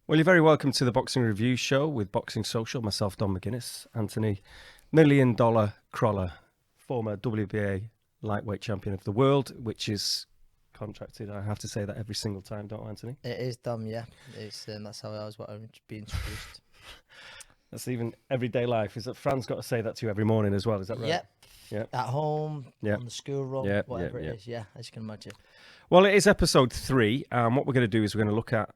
Well, you're very welcome to the Boxing Review Show with Boxing Social, myself, Dom McGuinness, Anthony, $1 million Crolla, former WBA lightweight champion of the world, which is contracted. I have to say that every single time, don't I, Anthony? It is Dom, yeah. That's how I was being introduced. That's even everyday life. Is that Fran's got to say that to you every morning as well? Is that right? Yep. Yep. At home, Yep. on the school run, Yep, whatever yep, it yep. is. Yeah, as you can imagine. Well, it is episode 3. What we're going to do is we're going to look at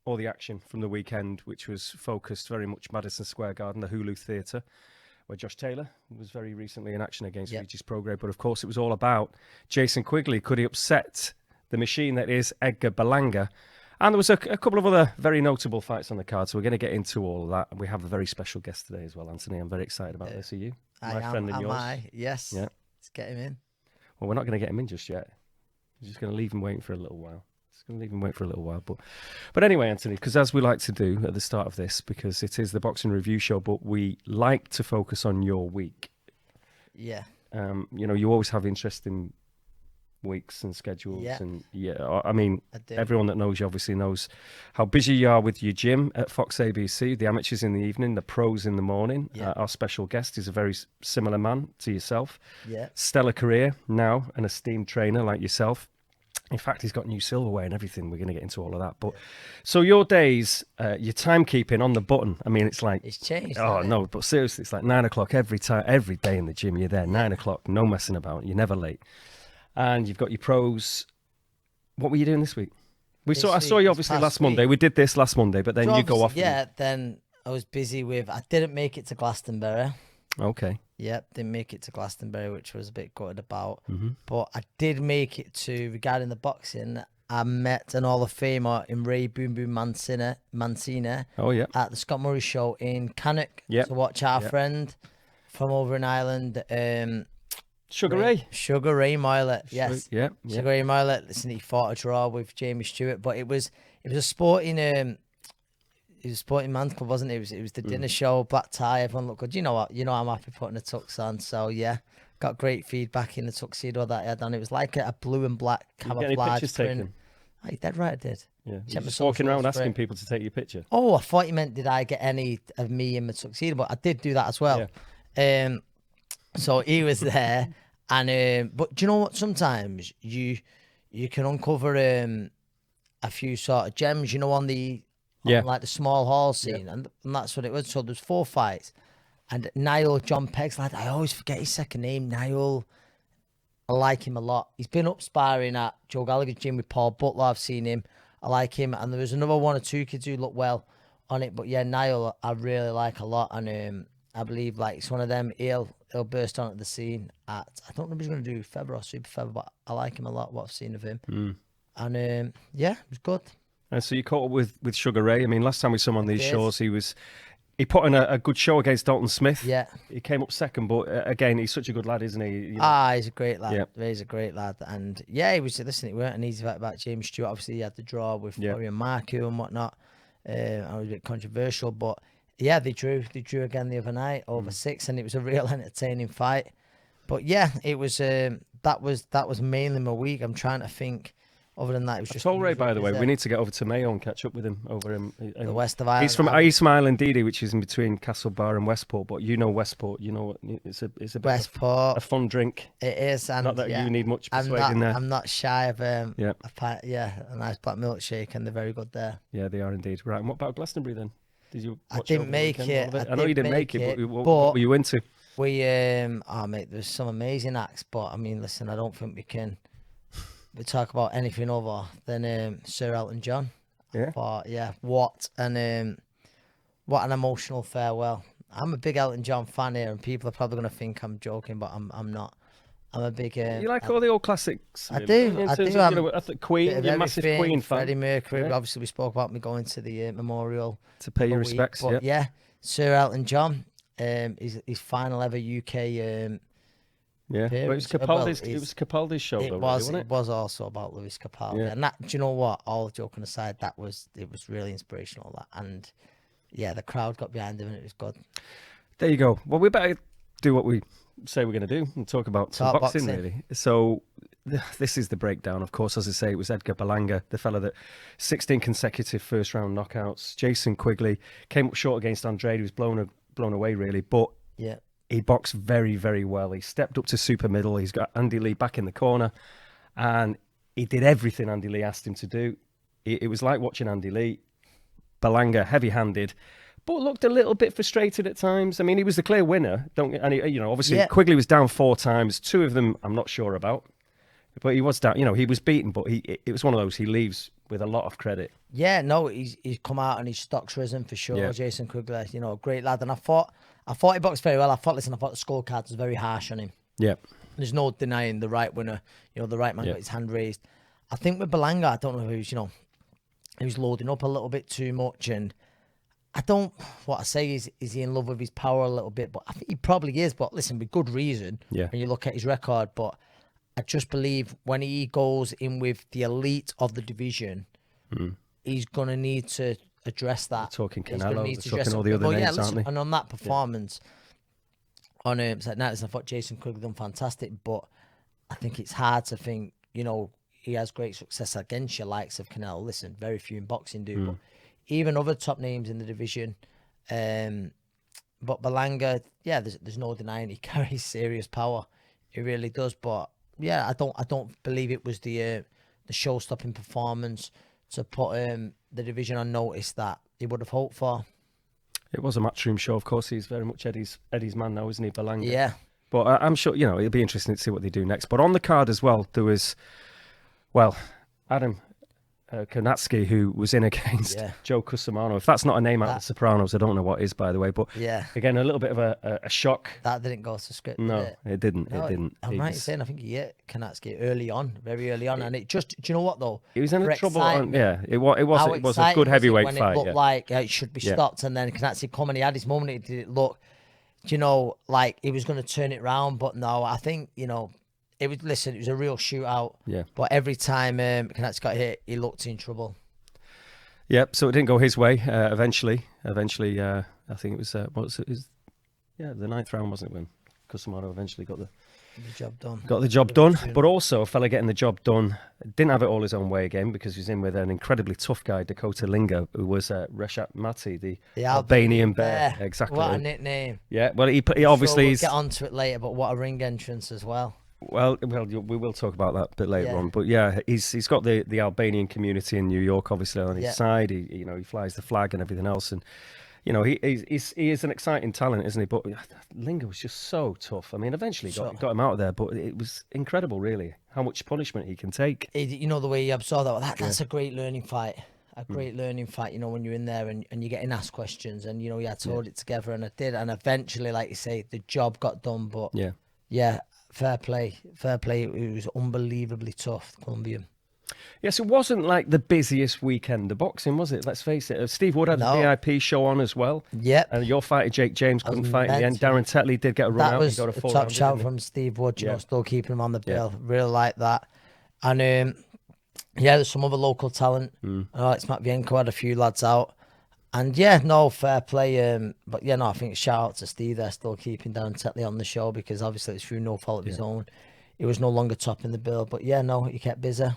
all the action from the weekend, which was focused very much Madison Square Garden, the Hulu Theatre, where Josh Taylor was very recently in action against Regis Prograis. But of course, it was all about Jason Quigley. Could he upset the machine that is Edgar Berlanga? And there was a couple of other very notable fights on the card, so we're going to get into all of that. And we have a very special guest today as well, Anthony. I'm very excited about this. Are you? My friend and yours. Yes. Yeah. Let's get him in. Well, we're not going to get him in just yet. We're just going to leave him waiting for a little while. But anyway, Anthony, because as we like to do at the start of this, because it is the Boxing Review Show, but we like to focus on your week. Yeah. You always have interesting weeks and schedules. Yeah. And I mean, I do. everyone that knows you obviously knows how busy you are with your gym at Fox ABC, the amateurs in the evening, the pros in the morning. Yeah. Our special guest is a very similar man to yourself. Yeah. Stellar career now, an esteemed trainer like yourself. In fact, he's got new silverware and everything. We're going to get into all of that. But so your days, your timekeeping on the button. I mean, it's like It's changed. Oh hasn't no! But seriously, it's like 9 o'clock every day in the gym. You're there 9 o'clock, no messing about. You're never late, and you've got your pros. What were you doing this week? I saw you obviously last Monday. We did this last Monday, but then you go off. Yeah. Then I was busy with. I didn't make it to Glastonbury. Okay. Yep, didn't make it to Glastonbury, which was a bit gutted about. Mm-hmm. But I did make it to, regarding the boxing, I met an Hall of Famer in Ray Boom Boom Mancina Oh yeah. at the Scott Murray show in Cannock Yep. to watch our friend from over in Ireland, Sugar Ray. Sugar Ray Moylett. Yes. Yeah. Sugar Ray Moylett. Listen, he fought a draw with Jamie Stewart, but it was a sporting it was sporting man's club, wasn't it? It was the dinner show, black tie, everyone looked good. You know what? I'm happy putting the tux on. So yeah, got great feedback in the tuxedo that I had on. It was like a blue and black camouflage Did you get any pictures print. taken? Oh, you dead right, I did. Yeah. Check You're my just walking socials around for asking it. people to take your picture. Oh, I thought you meant did I get any of me in my tuxedo, but I did do that as well. Yeah. So he was there, and but do you know what? Sometimes you can uncover a few sort of gems, on the like the small hall scene, and that's what it was. So there's 4 fights, and Niall John Pegg's lad. I always forget his second name. Niall. I like him a lot. He's been up sparring at Joe Gallagher's gym with Paul Butler. I've seen him. I like him, and there was another 1 or 2 kids who look well on it. But yeah, Niall I really like a lot, and I believe like it's one of them. He'll burst onto the scene at, I don't know if he's going to do Feather or Super Feather, but I like him a lot. What I've seen of him, and yeah, it was good. And so you caught up with Sugar Ray. I mean, last time we saw him on these shows, he put in a good show against Dalton Smith. Yeah. He came up second, but again, he's such a good lad, isn't he? He's a great lad. Yeah. He's a great lad. And yeah, he was, listen, it weren't an easy fight about James Stewart. Obviously, he had the draw with Florian Marku and whatnot. It was a bit controversial, but yeah, they drew again the other night over 6, and it was a real entertaining fight. But yeah, it was, that was mainly my week. I'm trying to think. Other than that, it was just. I told Ray, by the way, we need to get over to Mayo and catch up with him over in the west of Ireland. He's from Isle Dede, which is in between Castlebar and Westport. But you know Westport, it's a bit Westport, a fun drink. It is, and not that you need much persuading there. I'm not shy of a nice black milkshake, and they're very good there. Yeah, they are indeed. Right, and what about Glastonbury then? Did you? I didn't make it. I know you didn't make it, but what were you into? We mate, there's some amazing acts, but I mean, listen, I don't think we can. We talk about anything other than Sir Elton John. Yeah. But yeah, what an emotional farewell. I'm a big Elton John fan here, and people are probably going to think I'm joking, but I'm not. I'm a big. You like all the old classics? I do. I do. I think Queen, you're a massive Queen fan. Freddie Mercury. Yeah. Obviously, we spoke about me going to the memorial to pay your respects. But yeah, Sir Elton John. His final ever UK. Yeah, but it was Capaldi's show, though, wasn't it? It was also about Lewis Capaldi, and that. Do you know what? All joking aside, it was really inspirational. That, and yeah, the crowd got behind him, and it was good. There you go. Well, we better do what we say we're going to do and talk about some boxing, really. So this is the breakdown. Of course, as I say, it was Edgar Berlanga, the fella that 16 consecutive first-round knockouts. Jason Quigley came up short against Andrade. He was blown away, really. But he boxed very, very well. He stepped up to super middle. He's got Andy Lee back in the corner. And he did everything Andy Lee asked him to do. It was like watching Andy Lee. Berlanga, heavy-handed, but looked a little bit frustrated at times. I mean, he was the clear winner. Obviously Quigley was down 4 times. 2 of them I'm not sure about. But he was down, he was beaten, but it was one of those he leaves with a lot of credit. Yeah, no, he's come out and his stock's risen for sure. Yeah. Jason Quigley, great lad. And I thought he boxed very well. I thought the scorecard was very harsh on him. Yeah. There's no denying the right winner. The right man got his hand raised. I think with Berlanga, I don't know who's, he was loading up a little bit too much. And what I say is he in love with his power a little bit? But I think he probably is. But listen, with good reason, when you look at his record. But I just believe when he goes in with the elite of the division, he's going to need to address that. They're talking Canelo, they're talking all the other names, aren't they? And on that performance, on night, I thought Jason Quigley done fantastic, but I think it's hard to think, he has great success against your likes of Canelo. Listen, very few in boxing do, but even other top names in the division. But Berlanga, there's no denying he carries serious power. He really does, but I don't believe it was the show-stopping performance to put the division on notice that he would have hoped for. It was a matchroom show, of course. He's very much Eddie's man now, isn't he, Berlanga? Yeah. But I'm sure, it'll be interesting to see what they do next. But on the card as well, there was, Adam Konatsky, who was in against Joe Cusimano. If that's not a name out of The Sopranos, I don't know what is, by the way. But again, a little bit of a shock. That didn't go to script. No, it didn't. No, it didn't. I'm right in saying I think he hit Konatsky very early on, and it just. Do you know what though? He was in trouble. It was a good heavyweight when fight. It looked like it should be stopped, and then Konatsky come and he had his moment. It did look, like he was going to turn it round, but no. I think it was. Listen, it was a real shootout. Yeah. But every time Konatsky got hit, he looked in trouble. Yep. So it didn't go his way. Eventually, I think it was. What was it? The 9th round, wasn't it, when Cusimano eventually got the job done. Got the job done, but also a fella getting the job done didn't have it all his own way again, because he was in with an incredibly tough guy, Dakota Linga, who was Reshat Mati, the Albanian bear. Exactly. What a nickname. Yeah. Well, he obviously. We'll get onto it later, but what a ring entrance as well. Well, we will talk about that a bit later on. But he's got the Albanian community in New York, obviously, on his side. He flies the flag and everything else, and he is an exciting talent, isn't he? But Linga was just so tough. I mean, eventually got him out of there, but it was incredible, really, how much punishment he can take. The way he absorbed that's a great learning fight. A great learning fight, when you're in there and you're getting asked questions, and you had to hold it together, and I did, and eventually, like you say, the job got done. But fair play. It was unbelievably tough, Colombian. Yes, it wasn't like the busiest weekend of boxing, was it? Let's face it. Steve Wood had a VIP show on as well. Yep. And your fighter, Jake James, couldn't fight in the end. Darren Tetley did get a run out. That was a top shout from Steve Wood, still keeping him on the bill. Really like that. And there's some other local talent. Alex Matvienko had a few lads out. And fair play. But I think shout out to Steve there, still keeping Darren Tetley on the show, because obviously it's through no fault of his own. He was no longer topping the bill. But he kept busy.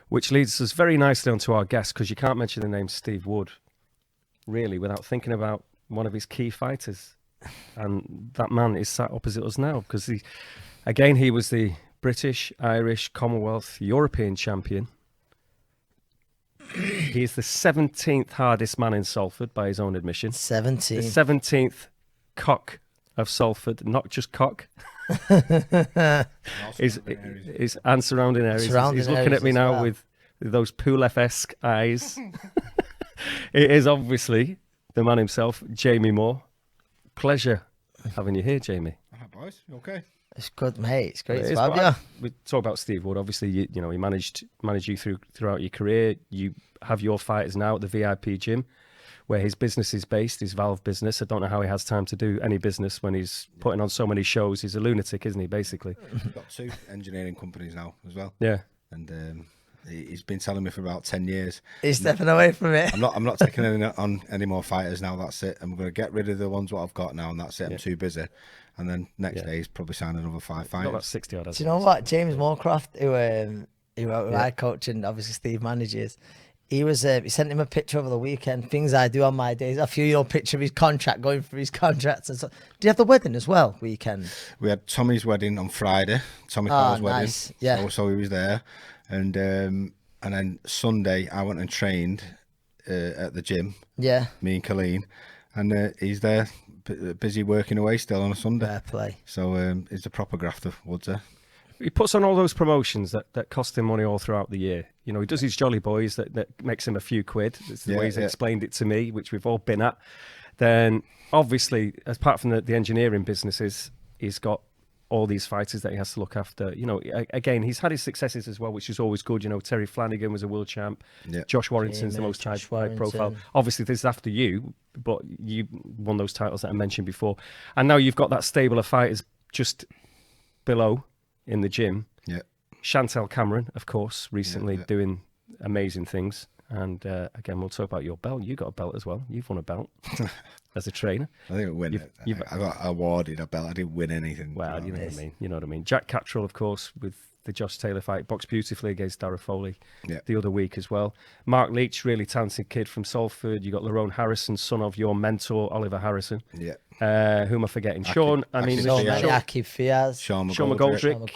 Which leads us very nicely onto our guest, because you can't mention the name Steve Wood, really, without thinking about one of his key fighters. And that man is sat opposite us now, because he was the British, Irish, Commonwealth, European champion. He is the 17th hardest man in Salford, by his own admission. 17. The 17th cock of Salford, not just cock. His and surrounding areas. He's looking at me now with those Pulef-esque eyes. It is obviously the man himself, Jamie Moore. Pleasure having you here, Jamie. Hi, boys. You okay? It's good, mate. It's great to have you. We talk about Steve Wood. Obviously, he managed you throughout your career. You have your fighters now at the VIP gym, where his business is based, his Valve business. I don't know how he has time to do any business when he's putting on so many shows. He's a lunatic, isn't he, basically? We've got 2 engineering companies now as well. Yeah. And He's been telling me for about 10 years. He's stepping away from it. I'm not taking on any more fighters now. That's it. I'm going to get rid of the ones what I've got now, and that's it. I'm too busy. And then next day he's probably signing another 5 fighters. Got about 60 odd. Do you know what? James Moorcroft, who I coach and obviously Steve manages, he sent him a picture over the weekend. Things I do on my days. A few picture of his contract, going through his contracts and so. Do you have the wedding as well? Weekend. We had Tommy's wedding on Friday. Tommy Carr's wedding. Yeah. So he was there, and then Sunday I went and trained at the gym. Yeah. Me and Colleen, and he's there, busy working away still on a Sunday. Fair play. So he's a proper grafter, Woods. He puts on all those promotions that cost him money all throughout the year. You know, he does his Jolly Boys that makes him a few quid. That's the way he's explained it to me, which we've all been at. Then, obviously, apart from the engineering businesses, he's got all these fighters that he has to look after. You know, again, he's had his successes as well, which is always good. You know, Terry Flanagan was a world champ. Yeah. Josh Warrington's the most high profile. Obviously, this is after you, but you won those titles that I mentioned before. And now you've got that stable of fighters just below in the gym. Yeah. Chantel Cameron, of course, recently doing amazing things. And again, we'll talk about your belt. You got a belt as well. You've won a belt as a trainer. I didn't win it. I got awarded a belt. I didn't win anything. Well, you know what I mean. You know what I mean. Jack Cattrall, of course, with the Josh Taylor fight, boxed beautifully against Dara Foley the other week as well. Mark Leach, really talented kid from Salford. You got Lerone Harrison, son of your mentor, Oliver Harrison. Yeah. Who am I forgetting? Sean. I mean, Akib Fiaz. Sean McGoldrick.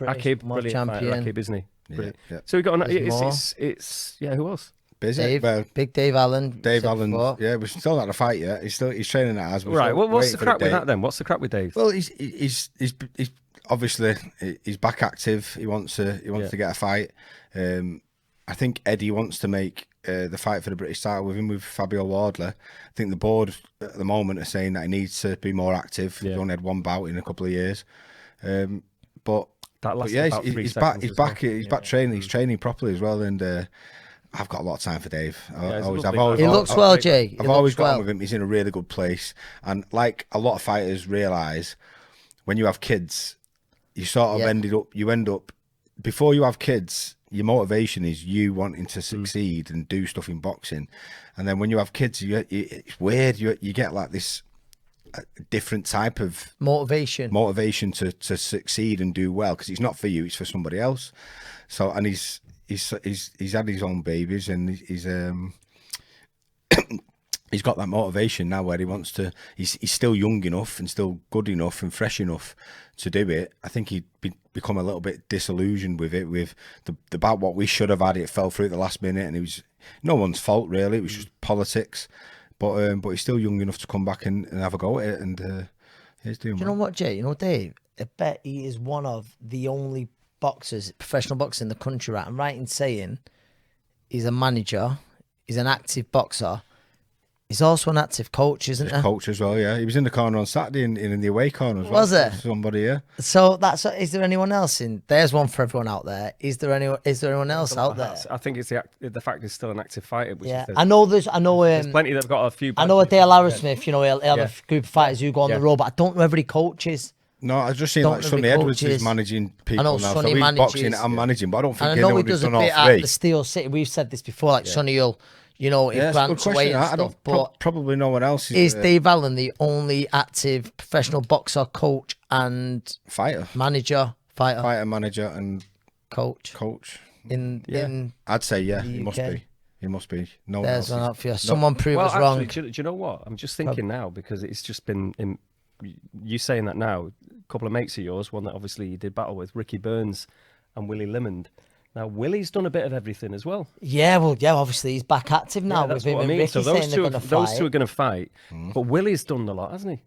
Akib, brilliant champion. Akib, isn't he? Brilliant. Yeah. So we got it's who else? Busy. Big Dave Allen. Dave Allen. Yeah, we're still not a fight yet. He's training at us. Right. Well, what's the crap with that then? What's the crap with Dave? Well, he's obviously he's back active. He wants to get a fight. I think Eddie wants to make the fight for the British title with him, with Fabio Wardley. I think the board at the moment are saying that he needs to be more active. He's only had one bout in a couple of years, but he's back. He's back training. He's training properly as well, and I've got a lot of time for Dave. He looks well, Jay. I've always got on with him. He's in a really good place, and like a lot of fighters realise, when you have kids, you sort of end up before you have kids. Your motivation is you wanting to succeed and do stuff in boxing, and then when you have kids, it's weird. You get like this different type of motivation to succeed and do well, because it's not for you, it's for somebody else. So, and he's had his own babies, and he's got that motivation now where he wants to. He's still young enough and still good enough and fresh enough to do it. I think he'd become a little bit disillusioned with it, with about what we should have had. It fell through at the last minute, and it was no one's fault really. It was just politics. But he's still young enough to come back and have a go at it, and he's doing. Do you know what, Jay? You know, Dave. I bet he is one of the only boxers, professional boxers in the country. Right, I'm right in saying he's a manager. He's an active boxer. He's also an active coach, isn't he? Coach as well, yeah. He was in the corner on Saturday in the away corner as well. Was it? Somebody, yeah. So is there anyone else in? There's one for everyone out there. Is there anyone else out there? I think it's the fact he's still an active fighter. Which is I know there's plenty that've got a few. I know a Dale Arrowsmith. You know, he'll have a group of fighters who go on the road, but I don't know every coaches. No, I've just seen like Sonny Edwards is managing people now. So he's boxing and managing, but I don't think I know he does a bit at the Steel City. We've said this before, like Sonny will. You know, it grants away and stuff, but probably no one else is Dave Allen the only active professional boxer, coach, and fighter, manager, manager, and coach in I'd say he must be. No one else. There's one up for you. Someone prove us wrong. Do you know what? I'm just thinking now, because it's just been you saying that now. A couple of mates of yours, one that obviously you did battle with, Ricky Burns and Willie Limond. Now, Willie's done a bit of everything as well. Yeah, obviously he's back active now. That's what I mean. So those two are going to fight. But Willie's done a lot, hasn't he?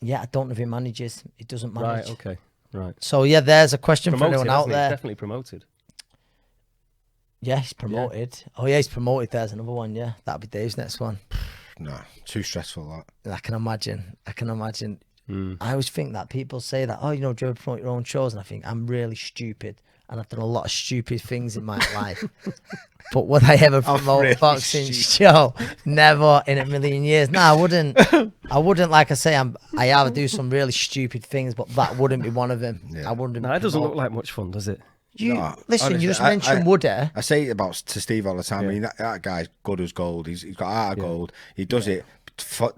Yeah, I don't know if he manages. He doesn't manage. Right, okay. Right. So, there's a question for anyone out there. He's definitely promoted. Yeah, he's promoted. Yeah. Oh, yeah, he's promoted. There's another one, yeah. That'll be Dave's next one. No, too stressful, that. I can imagine. I always think that people say that, do you ever promote your own shows? And I think, I'm really stupid. And I've done a lot of stupid things in my life. But would I ever promote a boxing show? Never in a million years. No, I wouldn't. Like I say, I either do some really stupid things, but that wouldn't be one of them. Yeah. I wouldn't. No, it doesn't look like much fun, does it? Listen, honestly, you just mentioned Woody. I say it about to Steve all the time. Yeah. I mean, that guy's good as gold. He's got heart of gold. He does it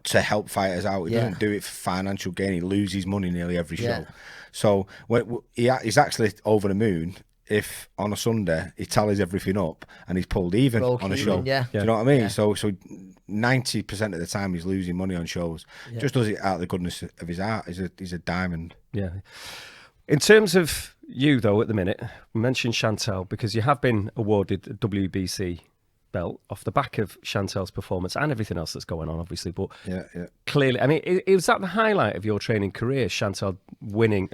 to help fighters out. He doesn't do it for financial gain. He loses money nearly every show. So he's actually over the moon if on a Sunday he tallies everything up and he's pulled even on a show. Do you know what I mean? So 90% of the time he's losing money on shows. Just does it out of the goodness of his heart. He's a diamond. Yeah. In terms of you though, at the minute, we mentioned Chantel because you have been awarded a WBC belt off the back of Chantel's performance and everything else that's going on, obviously. But clearly, I mean, was that the highlight of your training career, Chantel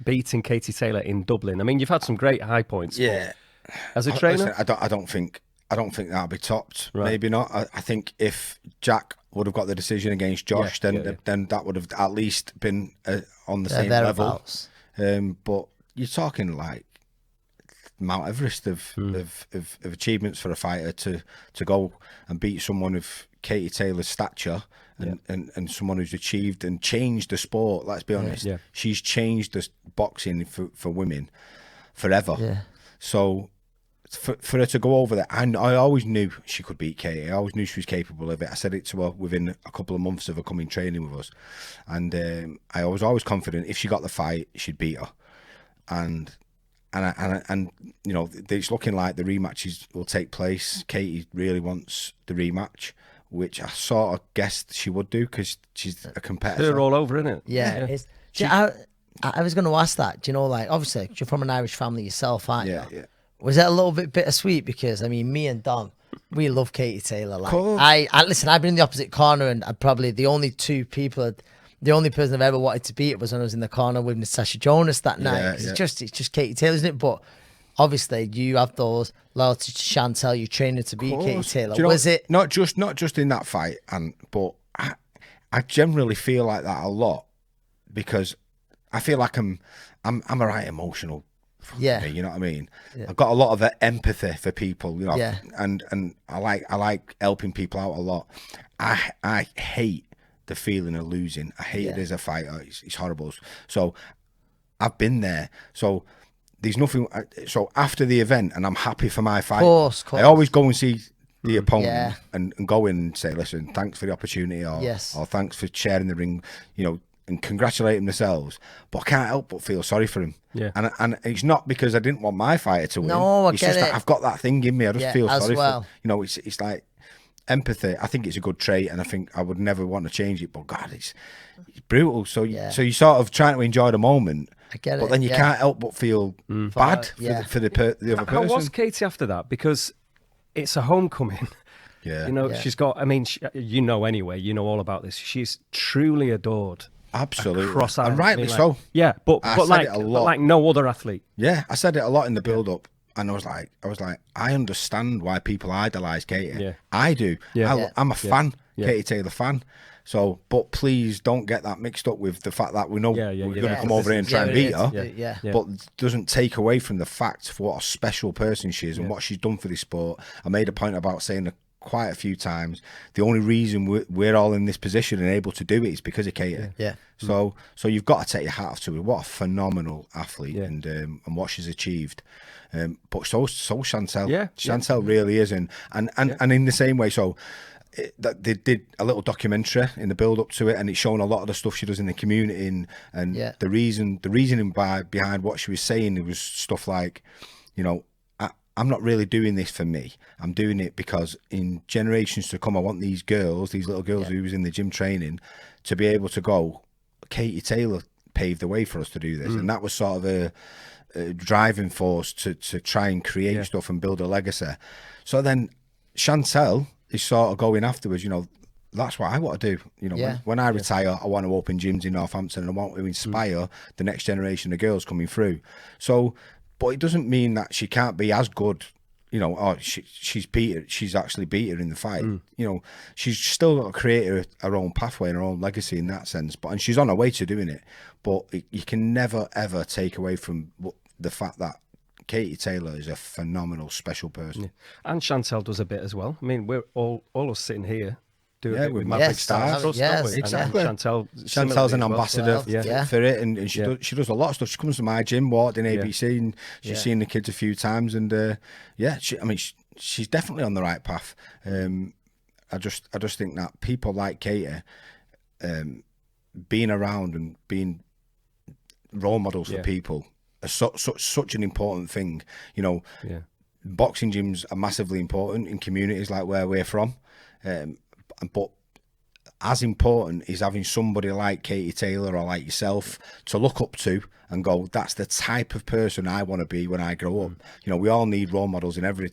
beating Katie Taylor in Dublin? I mean, you've had some great high points. Yeah. As a trainer, listen, I don't think that'll be topped. Right. Maybe not. I think if Jack would have got the decision against Josh, then that would have at least been on the same level. But you're talking like Mount Everest of achievements for a fighter to go and beat someone of Katie Taylor's stature and someone who's achieved and changed the sport. Let's be honest, she's changed the boxing for women forever. Yeah. So for her to go over there, I always knew she could beat Katie. I always knew she was capable of it. I said it to her within a couple of months of her coming training with us, and I was always confident if she got the fight, she'd beat her. And you know, it's looking like the rematches will take place. Katie really wants the rematch, which I sort of guessed she would do because she's a competitor. They're all over, isn't it? Yeah. I was going to ask that. Do you know, like, obviously, you're from an Irish family yourself, aren't you? Yeah. Was it a little bit bittersweet? Because, I mean, me and Dom, we love Katie Taylor. Like, listen, I've been in the opposite corner, and I'm probably the only person I've ever wanted to beat was when I was in the corner with Natasha Jonas that night. It's just Katie Taylor, isn't it? But obviously, you have those loyalty to Chantel. You're training to beat Katie Taylor. Was it not just in that fight? But I generally feel like that a lot because I feel like I'm a right emotional. Me, you know what I mean? Yeah. I've got a lot of empathy for people, you know, and I like helping people out a lot. I hate the feeling of losing. I hate it as a fighter. It's horrible. So I've been there. So there's nothing. So after the event, and I'm happy for my fight. Course. I always go and see the opponent and go in and say, listen, thanks for the opportunity, or thanks for sharing the ring, you know, and congratulate themselves. But I can't help but feel sorry for him. Yeah. And it's not because I didn't want my fighter to win. No, it's just that I've got that thing in me. I just feel sorry for him. You know, it's like empathy. I think it's a good trait, and I think I would never want to change it. But God, it's brutal. So you sort of trying to enjoy the moment. I get it. But then you can't help but feel bad for the other person. How was Katie after that? Because it's a homecoming. Yeah. You know, she's got, I mean, you know anyway, you know all about this. She's truly adored. Absolutely. And rightly so. Yeah, but like no other athlete. Yeah, I said it a lot in the build-up. And I was like, I understand why people idolise Katie. Yeah. I do. Yeah. I'm a fan, Katie Taylor fan. So, but please don't get that mixed up with the fact that we know we're going to come over here and try and beat her. But it doesn't take away from the fact of what a special person she is and what she's done for this sport. I made a point about saying quite a few times, the only reason we're all in this position and able to do it is because of Katie. So you've got to take your hat off to her. What a phenomenal athlete and what she's achieved. But so Chantel. Chantel really is, and in the same way. So they did a little documentary in the build up to it, and it's shown a lot of the stuff she does in the community, and the reasoning behind what she was saying. It was stuff like, you know, I'm not really doing this for me. I'm doing it because in generations to come, I want these little girls who was in the gym training, to be able to go, Katie Taylor paved the way for us to do this. And that was sort of a driving force to try and create stuff and build a legacy. So then Chantel is sort of going afterwards, you know, that's what I want to do. You know, when I retire, I want to open gyms in Northampton and I want to inspire the next generation of girls coming through. So, but it doesn't mean that she can't be as good, you know, or she's actually beat her in the fight. You know, she's still got to create her own pathway and her own legacy in that sense. And she's on her way to doing it. But you can never, ever take away from the fact that Katie Taylor is a phenomenal, special person. And Chantel does a bit as well. I mean, we're all us sitting here do a bit with Maverick Maverick Stars. Stars. Yes, don't we? exactly. And Chantel, Chantel's an ambassador Yeah. for it, and she does a lot of stuff. She comes to my gym, walked in ABC, and she's seen the kids a few times, and she's definitely on the right path. I just think that people like Katie, being around and being role models for people are such an important thing. You know, boxing gyms are massively important in communities like where we're from, but as important is having somebody like Katie Taylor or like yourself to look up to and go, that's the type of person I want to be when I grow up. You know, we all need role models in every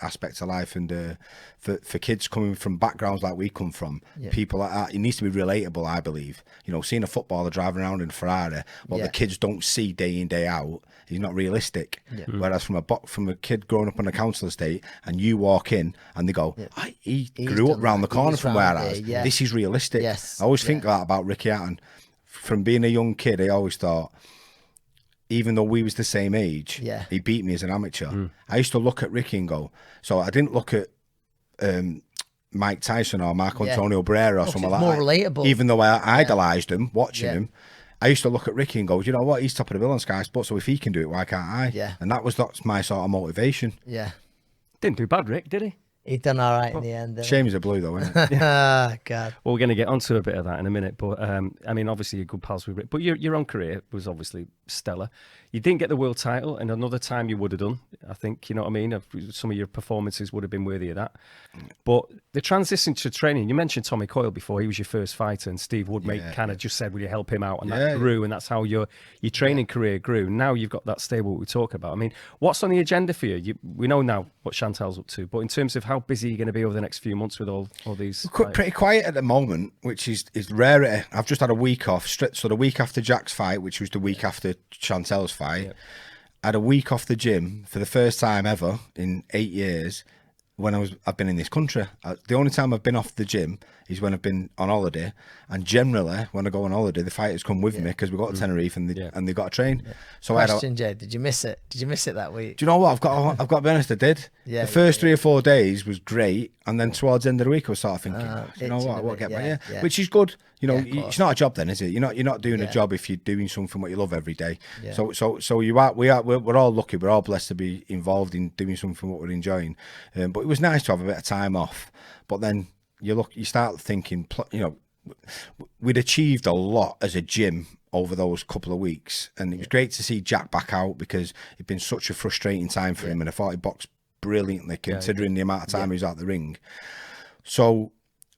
aspect of life, and for kids coming from backgrounds like we come from, people like that, it needs to be relatable, I believe. You know, seeing a footballer driving around in a Ferrari, what the kids don't see day in, day out, is not realistic. Whereas from a kid growing up on a council estate, and you walk in and they go, he grew up round the corner from where I was. This is realistic. Yes. I always think that about Ricky Hatton. From being a young kid, I always thought, even though we was the same age, he beat me as an amateur. I used to look at Ricky and go, so I didn't look at Mike Tyson or Marco Antonio Barrera or someone like more that. Relatable. Even though I idolised him, watching him, I used to look at Ricky and go, you know what, he's top of the bill on Sky Sports, so if he can do it, why can't I? Yeah. And that's my sort of motivation. Yeah. Didn't do bad, Rick, did he? He done all right in the end. Didn't Shame he's a blue though, isn't it? Ah, God. Well, we're going to get onto a bit of that in a minute, but I mean, obviously you're good pals with Rick, but your own career was obviously stellar. You didn't get the world title, and another time you would have done. I think, you know what I mean? Some of your performances would have been worthy of that. But the transition to training, you mentioned Tommy Coyle before. He was your first fighter, and Steve Woodmate kind of just said, will you help him out? And that grew, and that's how your training career grew. Now you've got that stable we talk about. I mean, what's on the agenda for you? We know now what Chantel's up to, but in terms of how busy you're going to be over the next few months with all these... Pretty quiet at the moment, which is rarity. I've just had a week off. So the week after Jack's fight, which was the week after Chantel's fight, I had a week off the gym for the first time ever in 8 years when I've been in this country. The only time I've been off the gym is when I've been on holiday, and generally when I go on holiday, the fighters come with me because we got to Tenerife and they got to train. So Question, Jay, did you miss it? Did you miss it that week? Do you know what? I've got to be honest, I did. The first 3 or 4 days was great, and then towards the end of the week I was sort of thinking, you know what, I won't get back here, which is good. You know, it's not a job then, is it? You're not doing a job if you're doing something what you love every day. So we're all lucky, we're all blessed to be involved in doing something what we're enjoying. But it was nice to have a bit of time off. But then you start thinking, you know, we'd achieved a lot as a gym over those couple of weeks, and it was great to see Jack back out because it'd been such a frustrating time for him, and I thought he boxed brilliantly considering the amount of time he was out the ring. So,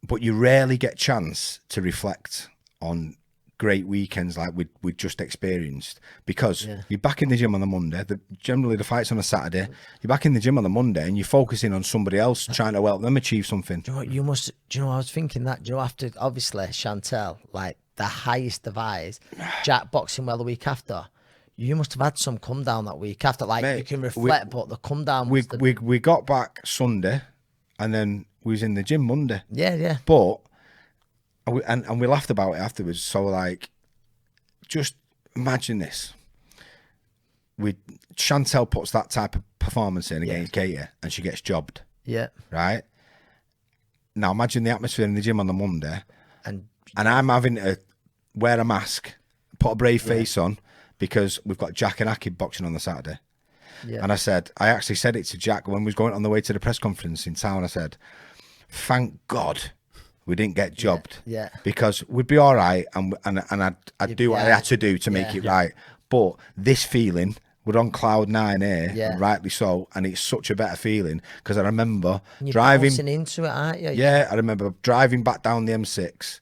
but you rarely get chance to reflect on great weekends like we just experienced, because you're back in the gym on the Monday, generally the fight's on a Saturday, you're back in the gym on the Monday and you're focusing on somebody else trying to help them achieve something. Do you know what, I was thinking that, do you know, after obviously Chantel, like the highest of highs, Jack boxing well the week after, you must have had some come down that week after, like, mate, you can reflect, but the come down was we got back Sunday and then we was in the gym Monday. But and we laughed about it afterwards. So, like, just imagine this: Chantel puts that type of performance in against Katie, and she gets jobbed. Right. Now, imagine the atmosphere in the gym on the Monday, and I'm having to wear a mask, put a brave face on, because we've got Jack and Aki boxing on the Saturday. And I actually said it to Jack when we was going on the way to the press conference in town. I said, "Thank God we didn't get jobbed, because we'd be all right, and I'd do what I had to do to make it right. But this feeling, we're on cloud nine here, and rightly so, and it's such a better feeling, because I remember driving into it, aren't you? I remember driving back down the M6,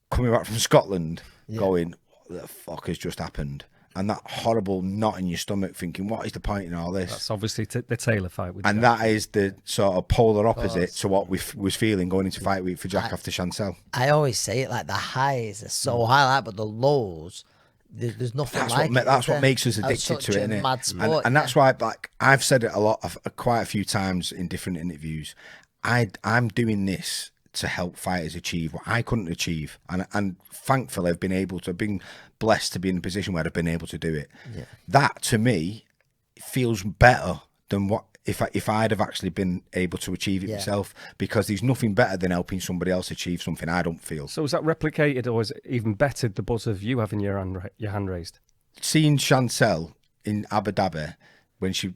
coming back from Scotland, going, what the fuck has just happened? And that horrible knot in your stomach, thinking, what is the point in all this? That's obviously the Taylor fight. And Jack. That is the sort of polar opposite to what we was feeling going into fight week for Jack after Chantel. I always say it, like, the highs are so high, like, but the lows, there's nothing that's what makes us addicted to it, isn't it? Mad sport, and that's why, like, I've said it quite a few times in different interviews. I'm doing this to help fighters achieve what I couldn't achieve, and thankfully I've been blessed to be in a position where I've been able to do it. That to me feels better than what if I'd have actually been able to achieve it myself, because there's nothing better than helping somebody else achieve something I don't feel. So was that replicated, or was it even bettered the buzz of you having your hand raised? Seeing Chancel in Abu Dhabi when she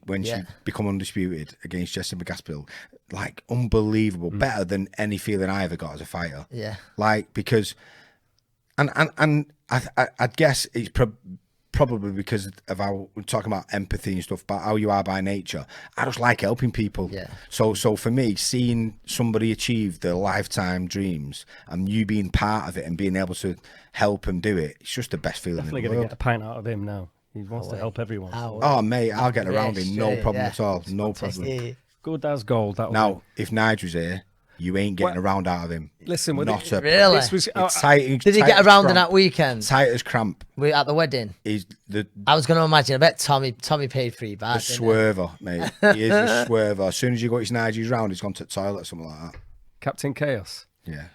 become undisputed against Jessica McGaskill, like unbelievable, better than any feeling I ever got as a fighter. Yeah, like because, and I'd guess it's probably because of how we're talking about empathy and stuff, about how you are by nature. I just like helping people. Yeah. So for me, seeing somebody achieve their lifetime dreams and you being part of it and being able to help them do it, it's just the best feeling Definitely in the going to world. get a pint out of him now. He wants to help everyone. Oh, mate, I'll get around him. No problem at all. No problem. Good as gold. That Now, if Nige was here, you ain't getting around out of him. Listen, not a really. This was, tight, Did he get around in that weekend? Tight as cramp. We at the wedding. He's the I was going to imagine. I bet Tommy paid for you back. swerver, mate. He is a swerver. As soon as you got his Nige's round, he's gone to the toilet or something like that. Captain Chaos. Yeah.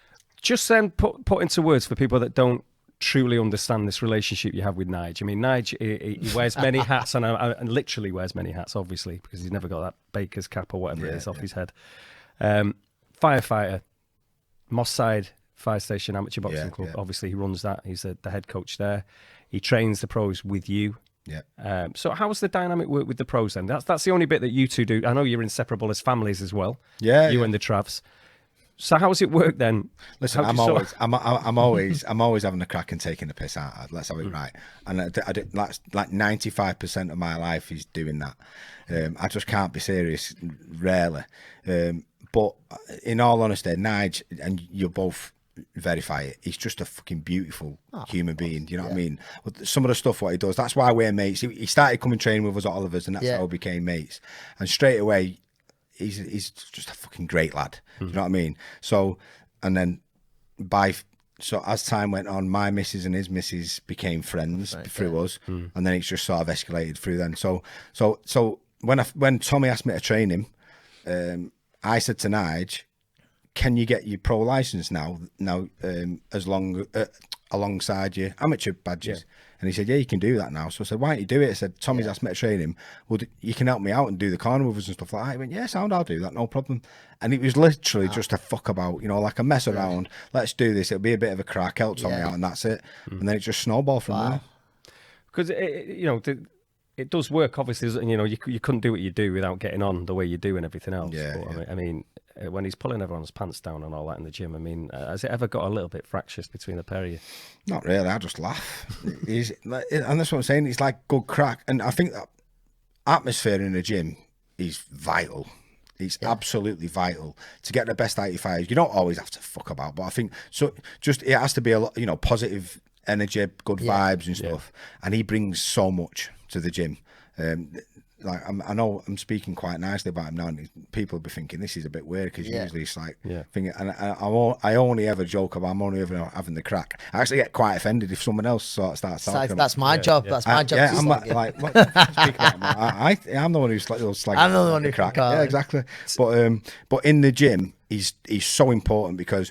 Just then, put into words for people that don't truly understand this relationship you have with Nige. I mean, Nige, he wears many hats and literally wears many hats, obviously, because he's never got that baker's cap or whatever it is off his head. Firefighter, Moss Side Fire Station Amateur Boxing Club. Obviously, he runs that. He's the head coach there. He trains the pros with you. Yeah. So how's the dynamic work with the pros then? That's the only bit that you two do. I know you're inseparable as families as well. Yeah. You and the Travs. So how does it work then? Listen, I'm always having a crack and taking the piss out. Let's have it right. And I did, like 95% of my life is doing that. I just can't be serious, rarely. But in all honesty, Nige, and you'll both verify it, he's just a fucking beautiful human being. You know what I mean? Some of the stuff what he does, that's why we're mates. He started coming training with us at Oliver's, and that's how we became mates. And straight away, he's just a fucking great lad. You know what I mean? So, and then as time went on, my missus and his missus became friends through us, and then it's just sort of escalated through then. So when Tommy asked me to train him, I said to Nige, "Can you get your pro license now as long alongside your amateur badges?" And he said, "Yeah, you can do that now." So I said, "Why don't you do it?" I said, "Tommy's asked me to train him. Well, you can help me out and do the corner with us and stuff like that." He went, "Yeah, sound, I'll do that, no problem." And it was literally just a fuck about, like a mess around. Let's do this. It'll be a bit of a crack, help Tommy out, and that's it. And then it just snowballed from there. Because it does work, obviously. You couldn't do what you do without getting on the way you do and everything else. I mean, when he's pulling everyone's pants down and all that in the gym, I mean, has it ever got a little bit fractious between the pair of you? Not really. I just laugh. And that's what I'm saying. It's like good crack. And I think that atmosphere in the gym is vital. It's absolutely vital to get the best 85. You don't always have to fuck about, but I think so. Just it has to be a lot, positive energy, good vibes and stuff. And he brings so much to the gym. I know I'm speaking quite nicely about him now, and people will be thinking this is a bit weird because usually it's like, thinking, and I only ever joke about I'm only ever having the crack. I actually get quite offended if someone else sort of starts talking. That's my job. That's my job. Yeah, I'm like what, speak about him. I'm the one who's like I'm the one who crack. can Yeah, exactly. But in the gym, he's so important because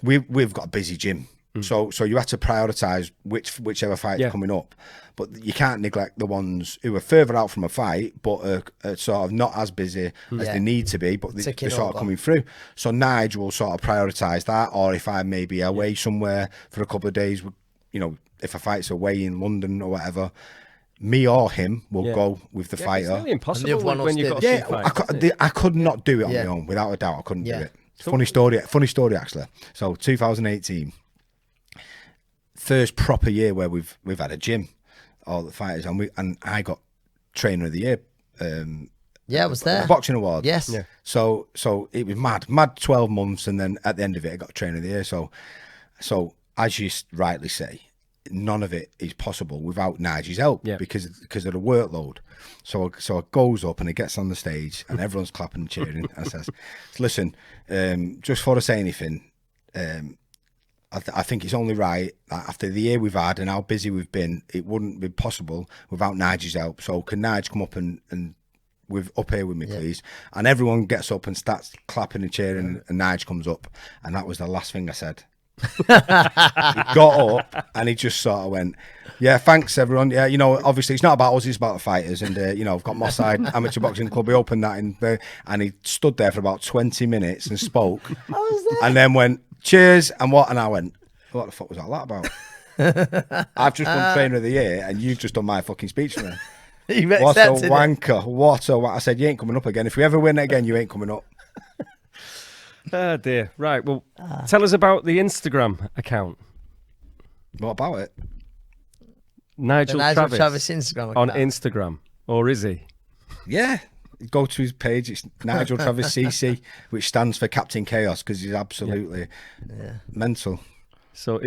we've got a busy gym. So you have to prioritise whichever fight's coming up, but you can't neglect the ones who are further out from a fight, but are sort of not as busy as they need to be, but they're sort of coming through. So Nige will sort of prioritise that, or if I may be away somewhere for a couple of days, if a fight's away in London or whatever, me or him will go with the fighter. It's nearly impossible when you've got a fight. I could not do it on my own, without a doubt. I couldn't do it. Funny story actually. So 2018. First proper year where we've had a gym, all the fighters, and I got trainer of the year. I was there. The boxing award. Yes. Yeah. So it was mad 12 months, and then at the end of it, I got trainer of the year. So as you rightly say, none of it is possible without Nigel's help because of the workload. So it goes up and it gets on the stage, and everyone's clapping and cheering, and says, "Listen, just before I say anything, I think it's only right that after the year we've had and how busy we've been, it wouldn't be possible without Nigel's help. So can Nige come up and up here with me, please?" And everyone gets up and starts clapping and cheering, and Nige comes up, and that was the last thing I said. He got up and he just sort of went, yeah, thanks everyone. Yeah, obviously it's not about us, it's about the fighters. And, I've got Moss Side Amateur Boxing Club. We opened that and he stood there for about 20 minutes and spoke. And then went, cheers, and what? And I went, what the fuck was all that about? I've just done Trainer of the Year and you've just done my fucking speech for me. What a wanker. I said, you ain't coming up again. If we ever win it again, you ain't coming up. Oh, dear. Right, well, tell us about the Instagram account. What about it? Nigel Travis Instagram on Instagram, or is he? Yeah, go to his page. It's Nigel Travis CC, which stands for Captain Chaos because he's absolutely mental. So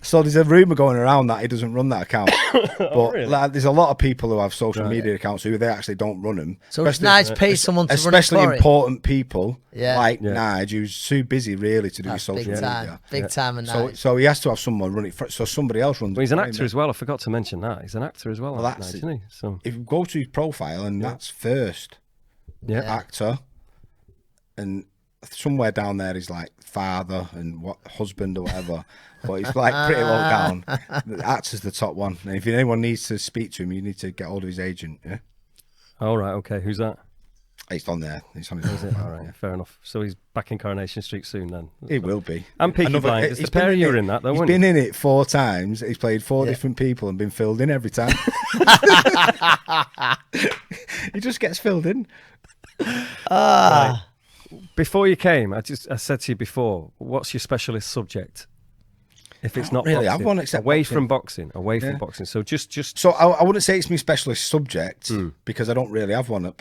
so there's a rumor going around that he doesn't run that account, but really? There's a lot of people who have social media accounts who they actually don't run them. So it's nice to pay someone to run it, especially important people like Yeah. Nigel, who's too busy really to do his social media. Big time, and so he has to have someone run it. So somebody else runs. Well, he's it an for actor him. as well. I forgot to mention that he's an actor as well. Well, that's isn't he? So if you go to his profile and that's first actor, and somewhere down there is like father and what husband or whatever, but he's like pretty low down. The actor's the top one, and if anyone needs to speak to him, you need to get hold of his agent. Yeah. all right, okay. Who's that? It's on there. It's on his All right, fair enough. So he's back in Coronation Street soon then. He will be. And Peaky Blinders. The pair of you are in that though, He's weren't been you? in it 4 times. He's played 4 different people and been filled in every time. He just gets filled in. Right. Before you came, I said to you before, what's your specialist subject? If it's not really, boxing, I've one except away boxing. from boxing, away from boxing. So just So I wouldn't say it's my specialist subject because I don't really have one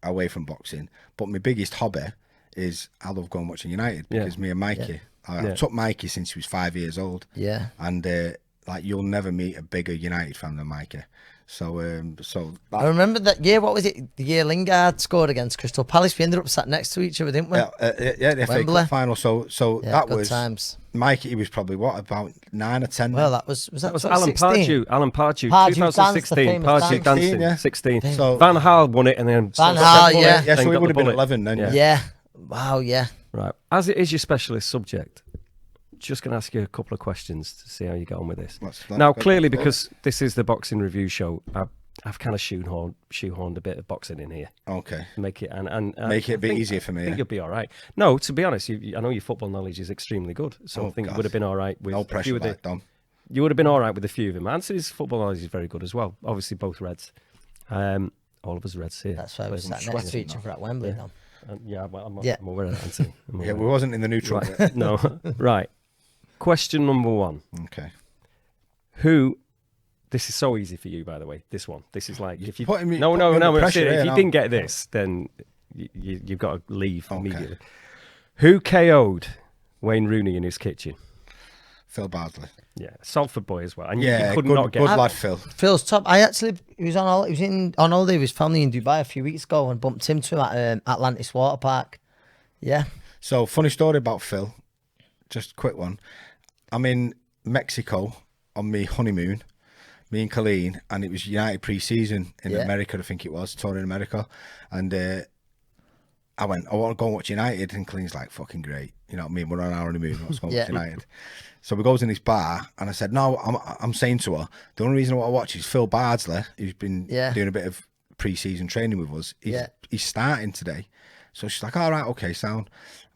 away from boxing. But my biggest hobby is I love going watching United because me and Mikey. I took Mikey since he was 5 years old. Yeah. And like you'll never meet a bigger United fan than Mikey. So I remember that year. What was it? The year Lingard scored against Crystal Palace. We ended up sat next to each other, didn't we? the FA Wembley. Cup final. So Yeah, that good was times. Mikey. He was probably about 9 or 10. Well, that was Alan 16? Pardew. Alan Pardew, Pardew 2016. danced, the Pardew famous dancing, dance. 16. So- Van Gaal won it, and then Van Gaal, yeah. yeah. then So got it would the have been bullet. 11 then. Yeah. Yeah. Wow. Yeah. Right. As it is your specialist subject, just going to ask you a couple of questions to see how you get on with this. Now, clearly, because this is the boxing review show, I've kind of shoehorned a bit of boxing in here. Okay. Make it and Make it a bit easier for I me. think you'll be all right. No, to be honest, I know your football knowledge is extremely good, so I think you would have been all right with No a few pressure, of the. like Dom. You would have been all right with a few of them. Anthony's football knowledge is very good as well. Obviously, both Reds. All of us Reds here. That's why we sat next to each other at Wembley. Now. I'm aware of that, Anthony. Yeah, we wasn't in the neutral Right. bit. No. Right. Question number 1. Okay. Who? This is so easy for you, by the way. This one. This is like if you. putting me- No. putting me under pressure If here you now. didn't get this, then you've got to leave immediately. Who KO'd Wayne Rooney in his kitchen? Phil Bardsley. Yeah, Salford boy as well. And Yeah, you could good, not get. good lad, Phil. Phil's top. He was on holiday with his family in Dubai a few weeks ago and bumped into him at Atlantis Water Park. Yeah. So, funny story about Phil. Just a quick one. I'm in Mexico on my honeymoon, me and Colleen, and it was United pre-season in America, I think it was, touring America. And I went, I want to go and watch United. And Colleen's like, fucking great. You know what I mean? We're on our honeymoon. Let's go and watch United. So we goes in this bar, and I said, no, I'm saying to her, the only reason I want to watch is Phil Bardsley, who's been doing a bit of pre-season training with us. He's starting today. So she's like, all right, okay, sound.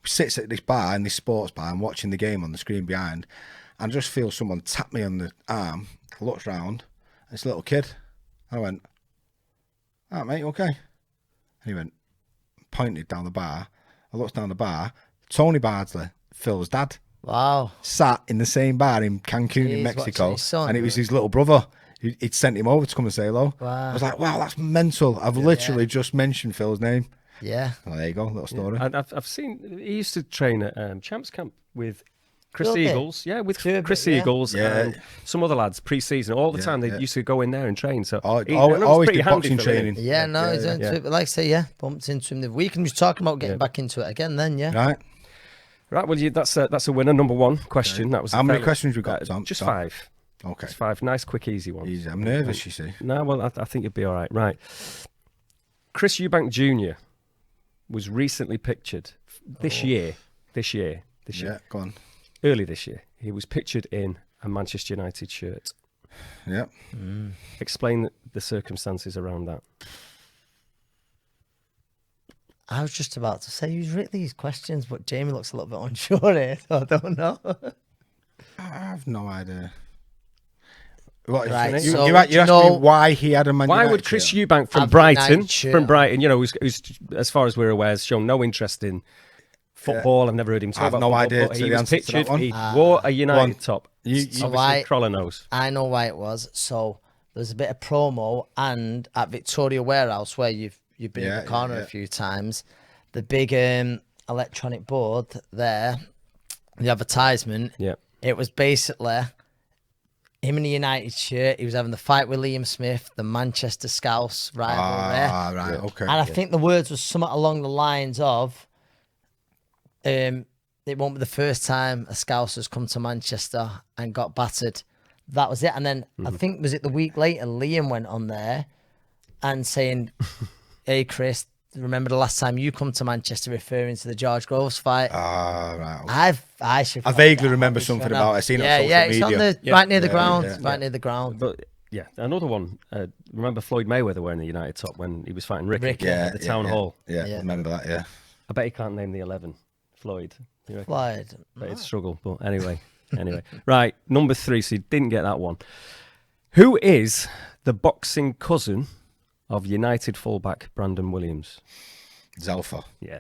Sits at this bar, in this sports bar, and watching the game on the screen behind, and I just feel someone tap me on the arm. I looked round, and it's a little kid. I went, all right, mate, you okay? And he went, pointed down the bar. I looked down the bar. Tony Bardsley, Phil's dad. Wow. Sat in the same bar in Cancun in Mexico, and it was his little brother. He'd sent him over to come and say hello. Wow. I was like, wow, that's mental. I've literally just mentioned Phil's name. Yeah. Oh, there you go, little story. And I've seen he used to train at Champs Camp with Chris Really? Eagles. Yeah, with Sure, Chris yeah. Eagles and some other lads pre-season. All the time they used to go in there and train. So Always did boxing training. Yeah, no, he's into it. But like I say, bumped into him the week and was talking about getting back into it again then, Right. Right, well, that's a winner. Number 1 question. That was How many questions we got, Tom? Just Tom? 5. Okay. Just 5. Nice, quick, easy ones. Easy. I'm nervous, you see. No, well, I think you'll be all right. Right. Chris Eubank Jr. was recently pictured this year. Yeah, go on. early this year, he was pictured in a Manchester United shirt. Yeah. Explain the circumstances around that. I was just about to say, who's written these questions, but Jamie looks a little bit unsure here, so I don't know. I have no idea. What, Right, you, so you, do you you asked know- me why he had a Man Why United would Chris shirt? Eubank from Have Brighton, United shirt. you know, who's as far as we're aware, has shown no interest in football. I've never heard him talk I have about no football, idea but to he the was answer to that pictured. one. He wore a United on. top. You- Obviously, why- Crolla knows. I know why it was. So there's a bit of promo, and at Victoria Warehouse, where you've been in Yeah, the corner yeah. a few times, the big electronic board there, the advertisement, Yeah. it was basically him in the United shirt. He was having the fight with Liam Smith, the Manchester Scouse rivalry. Ah, right, okay. And I think the words was somewhat along the lines of, it won't be the first time a Scouse has come to Manchester and got battered. That was it. And then I think, was it the week later, Liam went on there and saying, hey, Chris, remember the last time you come to Manchester, referring to the George Groves fight? Ah, right. Okay. I vaguely remember something about it. I seen it on social it's on media. the, right near the Yeah, ground. yeah, Right near the ground. But yeah, another one. Remember Floyd Mayweather wearing the United top when he was fighting Ricky Yeah, at the town yeah. hall? Yeah, Yeah. remember that, yeah. I bet he can't name the 11. Floyd. You reckon? Floyd. But it's struggle. But anyway. Right, number 3. So you didn't get that one. Who is the boxing cousin of United fullback Brandon Williams? Zelfa. Yeah.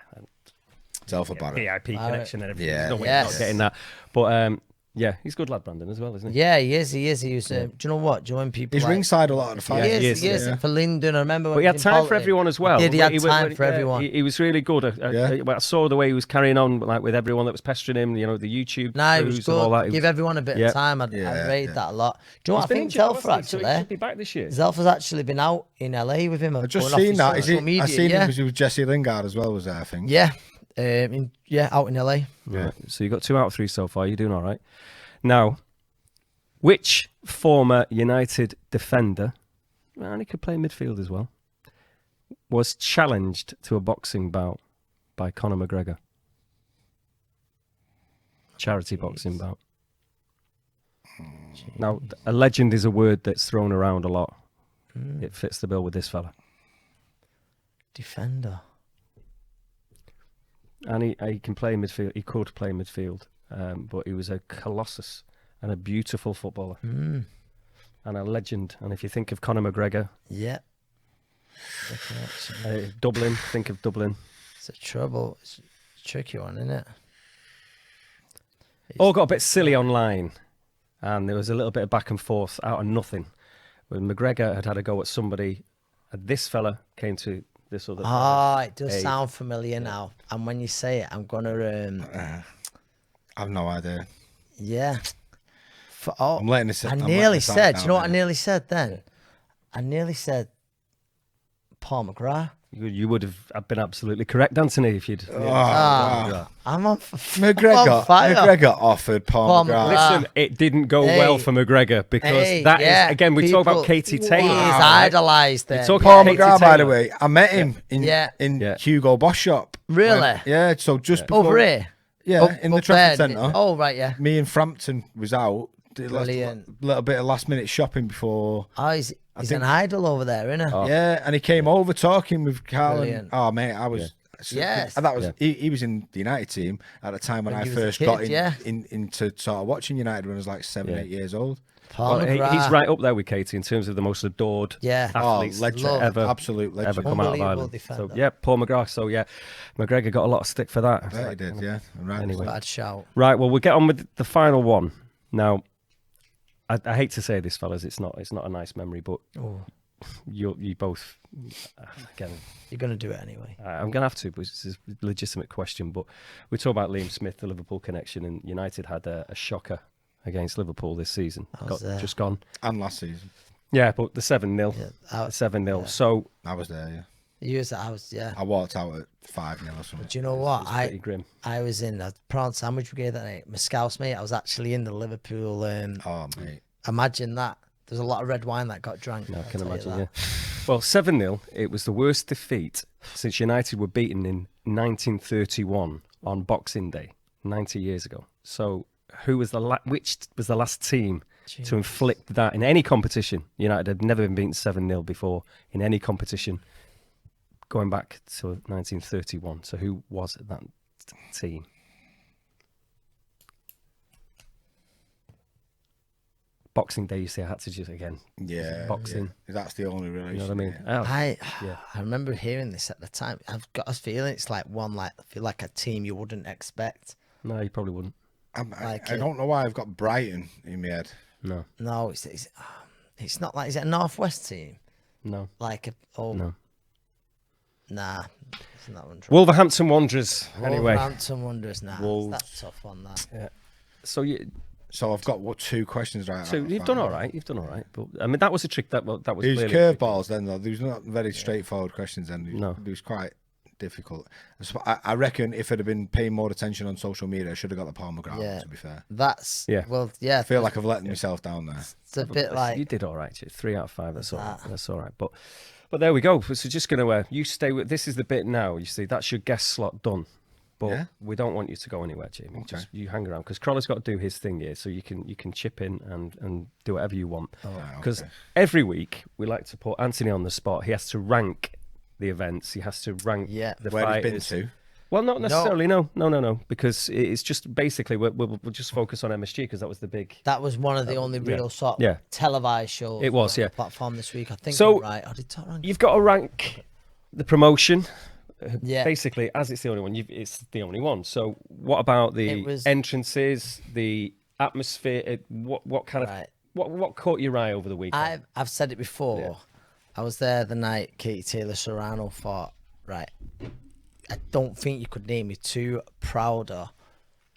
Zelfa Barrett. PIP connection and everything. Yeah. There's no way Yes. he's not getting that. But yeah, he's a good lad, Brandon, as well, isn't he? Yeah, he is. He was. Do you know what? Do you know when people? He's like, ringside a lot of the fights. He he is. is, For Linden, I remember. But when he had was in time for politics. everyone as well. He did. He But had time for everyone. He was really good. Yeah. I saw the way he was carrying on, like with everyone that was pestering him. You know, the YouTube Nah, he crews was and all that. good. He Give was- everyone a bit Yeah. of time. I Yeah, rate yeah. that a lot. Do you know what I think? injured, Zelfa hasn't he? So he actually. should be back this year. Zelfa's actually been out in LA with him. I've just going off seen his that. social media, I seen yeah. it was Jesse Lingard as well, was there, I think. Yeah, out in LA. Yeah. So you got 2 out of 3 so far. You're doing all right. Now, which former United defender, and he could play midfield as well, was challenged to a boxing bout by Conor McGregor? Charity boxing bout. Now, a legend is a word that's thrown around a lot. It fits the bill with this fella. Defender. And he can play midfield. He could play midfield, but he was a colossus and a beautiful footballer and a legend. And if you think of Conor McGregor, Yeah. Dublin, think of Dublin. It's a trouble. It's a tricky one, isn't it? All got a bit silly online, and there was a little bit of back and forth out of nothing. When McGregor had a go at somebody, and this fella came to this other. Oh, it does Hey. sound familiar now. And when you say it, I'm gonna. I've no idea. Yeah. I'm letting this. I I'm nearly letting this said. out Do you know what I now. nearly said then? I nearly said Paul McGrath. You would have been absolutely correct, Anthony, if you'd. wow. I'm on McGregor offered Paul Paul McGrath. McGrath. Listen, it didn't go Hey. well for McGregor because Hey, that is yeah, again we talk about people- Katie Taylor. He is right? idolised there. talking Paul Katie McGrath, by the Taylor. way, I met him in Yeah. Yeah. Hugo Boss shop. Really? Yeah, so just before, Over here? Yeah, Up- in the up Trafford there. Centre. Oh, right, yeah. Me and Frampton was out. Did a Brilliant. little bit of last minute shopping before. Oh, he's think- an idol over there, isn't he? Oh. Yeah, and he came over talking with Carl. Brilliant. Oh mate, I was. Yes. and that was Yeah. he was in the United team at the time when When I he was a first kid, got yeah. into sort of watching United when I was like 7, Yeah. 8 years old. Paul Well, McGrath. he's right up there with Katie in terms of the most adored Yeah. athletes legend, Love. ever, absolute legend. ever come out of Unbelievable Ireland. defender. So yeah, Paul McGrath. So yeah, McGregor got a lot of stick for that. Yeah, he did. Yeah, right. Anyway. Bad shout. Right, well, we'll get on with the final one now. I hate to say this, fellas. It's not a nice memory, but Oh, you both again. you're going to do it anyway. I'm going to have to, but it's a legitimate question. But we talk about Liam Smith, the Liverpool connection, and United had a shocker against Liverpool this season. I was there. Just gone. And last season, Yeah, but the 7-0. Yeah, The 7-0. yeah. So I was there. Yeah, I was, yeah. I walked out at 5-0 or something. Do you know what? it's pretty grim. I was in a prawn sandwich brigade that night. My Scouse mate, I was actually in the Liverpool. Oh mate, Imagine that. There's a lot of red wine that got drank. No, I I'll can tell you imagine, that. yeah. Well, 7-0, it was the worst defeat since United were beaten in 1931 on Boxing Day, 90 years ago. So who was which was the last team to inflict that in any competition? United had never been beaten 7-0 before in any competition going back to 1931. So who was that team? Boxing Day, you see, I had to just again. Yeah, boxing. Yeah. That's the only relation. You know what I mean? Yeah. I remember hearing this at the time. I've got a feeling it's like I feel like a team you wouldn't expect. No, you probably wouldn't. I don't know why I've got Brighton in my head. No, it's not like, is it a Northwest team? No. No. Nah, it's not one. Wolverhampton Wanderers. Anyway. Wolverhampton Wanderers. Nah, that's a tough one. That. Yeah. So I've got 2 questions right. So you've done all right. But I mean, that was a trick. That was. These curveballs then though. These were not very straightforward questions then. No. It was quite difficult. I reckon if I'd have been paying more attention on social media, I should have got the palm of ground. Yeah. To be fair. Well, yeah. I feel like I've let myself down there. It's a bit like you did all right. 3 out of 5. That's all right. That's all right. But there we go. So just gonna you stay with. This is the bit now. You see, that's your guest slot done. But we don't want you to go anywhere, Jamie. Okay. Just you hang around because Crolla's got to do his thing here, so you can chip in and do whatever you want. Because every week we like to put Anthony on the spot. He has to rank the events. He has to rank the where fighters. he's been to. Well, not necessarily. No. Because it's just basically we'll just focus on MSG because that was the big. That was one of the only real sort of televised shows. It was, on the platform this week. I think. So I'm right. I did talk wrong. You've got to rank the promotion. Yeah. Basically, as it's the only one, it's the only one. So, what about the entrances, the atmosphere? What kind of what caught your eye over the weekend? I've said it before. Yeah. I was there the night Katie Taylor Serrano fought. Right, I don't think you could name me 2 prouder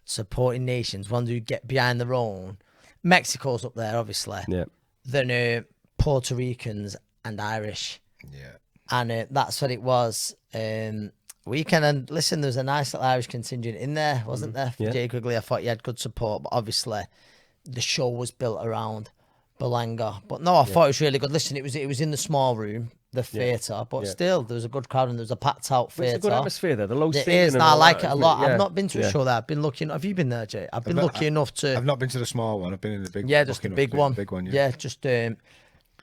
supporting nations. Ones who get behind their own. Mexico's up there, obviously. Yeah. Than Puerto Ricans and Irish. Yeah. And that's what it was. Weekend, and listen, there was a nice little Irish contingent in there, wasn't there? For Jason Quigley, I thought he had good support, but obviously the show was built around Berlanga. But no, I thought it was really good. Listen, it was in the small room, the theatre, but still there was a good crowd and there was a packed out theatre. It's a good atmosphere there. The low ceiling. It is. I like it a lot. Yeah. I've not been to a show there. I've been lucky. Have you been there, Jay? I've been lucky enough to. I've not been to the small one. I've been in the big. Yeah, just the big one. Big one. Yeah, just.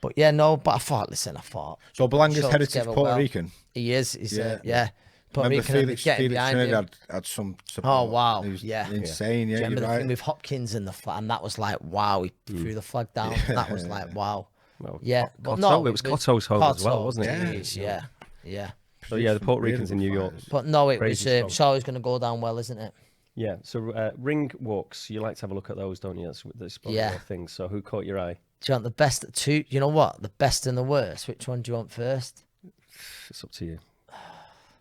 But yeah, no. But I thought. So Berlanga's heritage Puerto Rican. He is. He's yeah. Puerto Rican Felix Trinidad had some support. Oh wow! He was yeah, insane. Yeah, remember you're the right. thing with Hopkins and the flag, and that was like wow. He threw the flag down. And that was like wow. Well, yeah, but no, it was Cotto's home as well, wasn't it? Yeah. So yeah, the Puerto Ricans in New York. But no, it was. It's always going to go down well, isn't it? Yeah. So ring walks, you like to have a look at those, don't you? That's your thing. So who caught your eye? Do you want the best? You know what? The best and the worst. Which one do you want first? It's up to you.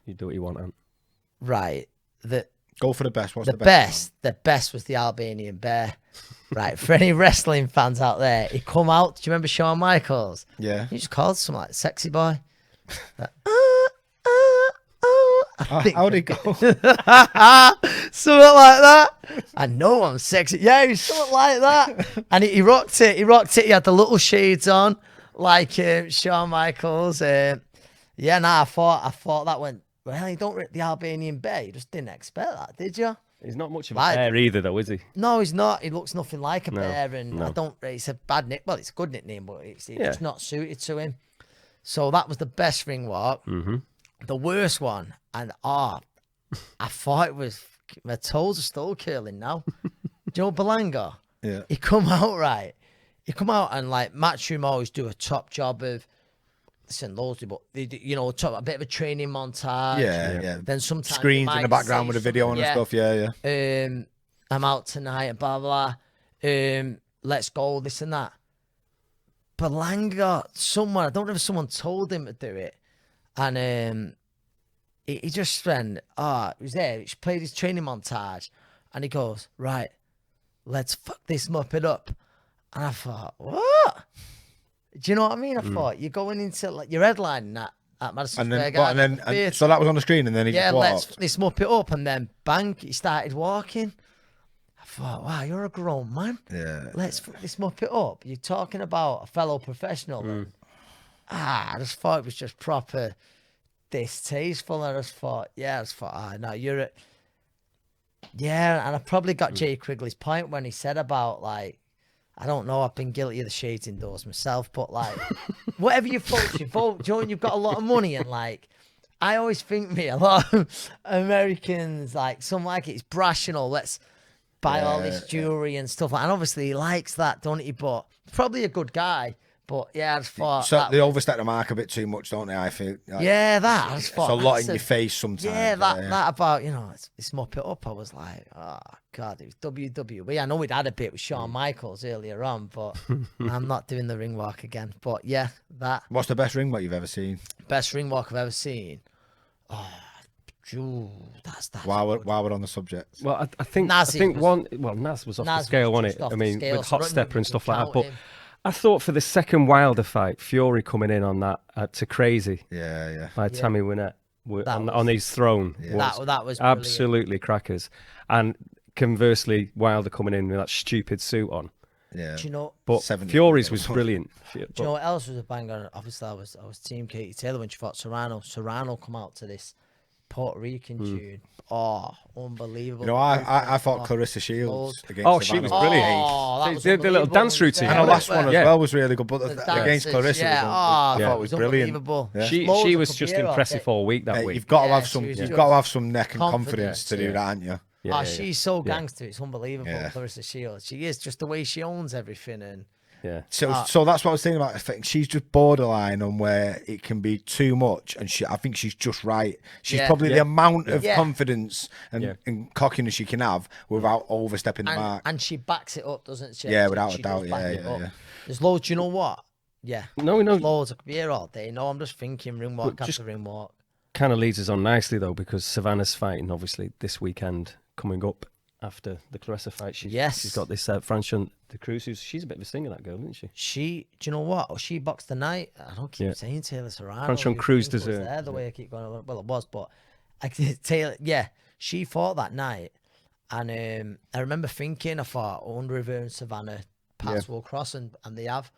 You do what you want, Ant. Right. Go for the best. What's the best? The best was the Albanian Bear. Right. For any wrestling fans out there, he come out. Do you remember Shawn Michaels? Yeah. He just called something like "sexy boy." How'd it go? Something like that. I know I'm sexy. Yeah, he was something like that. And he rocked it. He had the little shades on, like Shawn Michaels. I thought that went well. You don't rip the Albanian Bear. You just didn't expect that, did you? He's not much of a bear either, though, is he? No, he's not. He looks nothing like a bear, and I don't. It's a bad nick. Well, it's a good nickname, but it's just not suited to him. So that was the best ring walk. Mm-hmm. The worst one, and I thought it was. My toes are still curling now. Joe Berlanga. Yeah. He come out right. He come out and like Matchroom always do a top job of. Listen, loads, but they, a bit of a training montage. Yeah. Then sometimes screens in the background with a video and stuff. Yeah. I'm out tonight and blah blah. Let's go this and that. Berlanga, someone, I don't know if someone told him to do it, and he just went, he was there. He played his training montage, and he goes, right, let's fuck this muppet up, and I thought, what? Do you know what I mean? I thought you're going into like you're headlining that at Madison Square Garden. So that was on the screen, and then he just walked. Let's fuck this muppet up, and then bang, he started walking. I thought, wow, you're a grown man. Yeah. Let's fuck this muppet up. You're talking about a fellow professional. I just thought it was just proper distasteful. I just thought, no, you're Yeah, and I probably got Jay Quigley's point when he said about, like, I don't know, I've been guilty of the shades indoors myself, but, like, whatever you vote, you vote. Do you know when you've got a lot of money? And, like, I always think, a lot of Americans, like, some like it's brash and all, let's buy all this jewelry and stuff. And obviously he likes that, don't he? But probably a good guy. But yeah, I just thought So they overstep the mark a bit too much, don't they? I think. Like, that. I just thought it's a lot in your face sometimes. Yeah, that about, let's mop it up. I was like, oh God, it was WWE. I know we'd had a bit with Shawn Michaels earlier on, but I'm not doing the ring walk again. But yeah, that. What's the best ring walk you've ever seen? Best ring walk I've ever seen. Oh, that's while we're on the subject. Well, I think Nas was off the scale, wasn't it? I mean, with Hot Stepper and stuff like that. But him. I thought for the second Wilder fight, Fury coming in on that to Crazy by Tammy Wynette on his throne. Yeah. That was absolutely crackers. And conversely, Wilder coming in with that stupid suit on. Yeah. Do you know? But Fury's was brilliant. Do you know what else was a banger? Obviously, I was Team Katie Taylor when she fought Serrano. Serrano come out to this Puerto Rican tune. Oh, unbelievable. You know, I thought Clarissa Shields against Savannah. She was brilliant. Oh, the little dance routine. And the last one as well was really good, but against Clarissa, I thought it was brilliant. Yeah. She was just impressive all week that week. You've got to have some neck and confidence to do that, haven't you? Yeah, she's so gangster. It's unbelievable, Clarissa Shields. She is just the way she owns everything. And so that's what I was thinking about. I think she's just borderline on where it can be too much, and I think she's just right. She's probably the amount of confidence and cockiness she can have without overstepping the mark. And she backs it up, doesn't she? Yeah, without a doubt. Yeah. There's loads. You know what? Yeah. No. Loads. I could be here all day. No, I'm just thinking ring walk after ring walk. Kind of leads us on nicely though, because Savannah's fighting obviously this weekend coming up. After the Clarissa fight, she's got this Franchon de Cruz. She's a bit of a singer, that girl, isn't she? Do you know what? She boxed the night. I don't keep saying Taylor Serrano. Franchon Cruz does the way I keep going. Well, it was, but Taylor. Yeah, she fought that night, and I remember thinking, I thought, I wonder if her and Savannah paths will cross, and they have.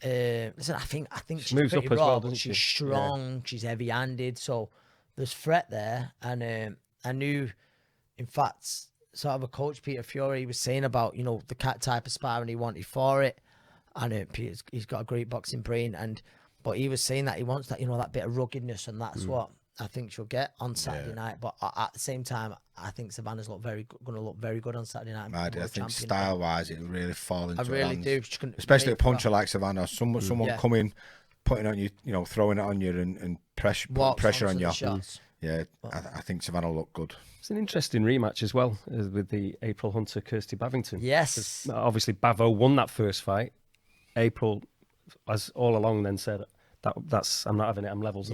Yeah. Listen, I think she's moves pretty up as raw, well, but doesn't she's she? strong. She's heavy-handed, so there's threat there, and I knew, in fact. Sort of a coach, Peter Fury, he was saying about, the cat type of sparring he wanted for it. And he's got a great boxing brain. But he was saying that he wants that, that bit of ruggedness. And that's what I think she'll get on Saturday night. But at the same time, I think Savannah's going to look very good on Saturday night. I think style-wise, it'll really fall into I really do. Especially a puncher like Savannah. Someone coming, putting on you, throwing it on you and pressure on you. Yeah, I think Savannah will look good. It's an interesting rematch as well with the April Hunter Kirsty Bavington. Yes. Obviously, Bavo won that first fight. April, as all along, then said that's I'm not having it. I'm levels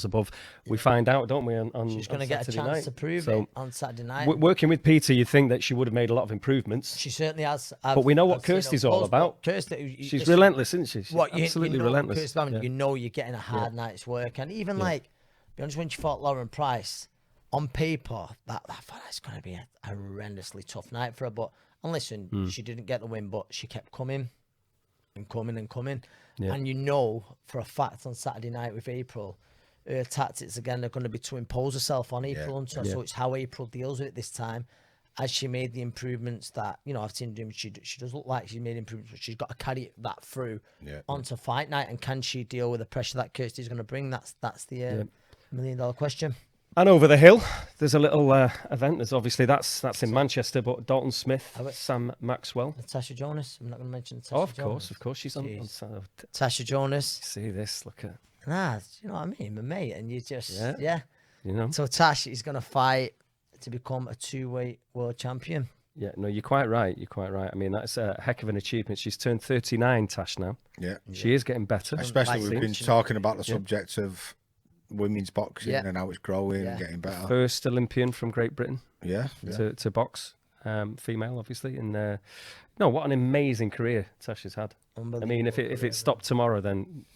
above. We find out, don't we? On she's going to get a chance night. To prove it on Saturday night. Working with Peter, you'd think that she would have made a lot of improvements. She certainly has. But we know what Kirsty's all about. Kirsty, she's relentless, isn't she? She's absolutely relentless. Kirsty, you're getting a hard night's work, and even be honest, when she fought Lauren Price, on paper, that it's going to be a horrendously tough night for her. But, and listen, she didn't get the win, but she kept coming and coming and coming. Yeah. And for a fact on Saturday night with April, her tactics again are going to be to impose herself on April. And so it's how April deals with it this time. As she made the improvements that, I've seen her doing, she does look like she's made improvements, but she's got to carry that through onto fight night. And can she deal with the pressure that Kirsty's going to bring? That's the $1 million question. And over the hill, there's a little event. There's obviously that's in Manchester, but Dalton Smith, Sam Maxwell, Natasha Jonas. I'm not going to mention Natasha. Of course, she's on. Natasha Jonas. See this? Look at. You know what I mean, my mate, and you just So Tash is going to fight to become a 2-weight world champion. Yeah, no, you're quite right. I mean, that's a heck of an achievement. She's turned 39, Tash now. Yeah, she is getting better. Especially we've been talking about the subject of women's boxing and how it's growing and getting better. First Olympian from Great Britain to box, female obviously, and what an amazing career Tasha's had. I mean, if it stopped tomorrow, then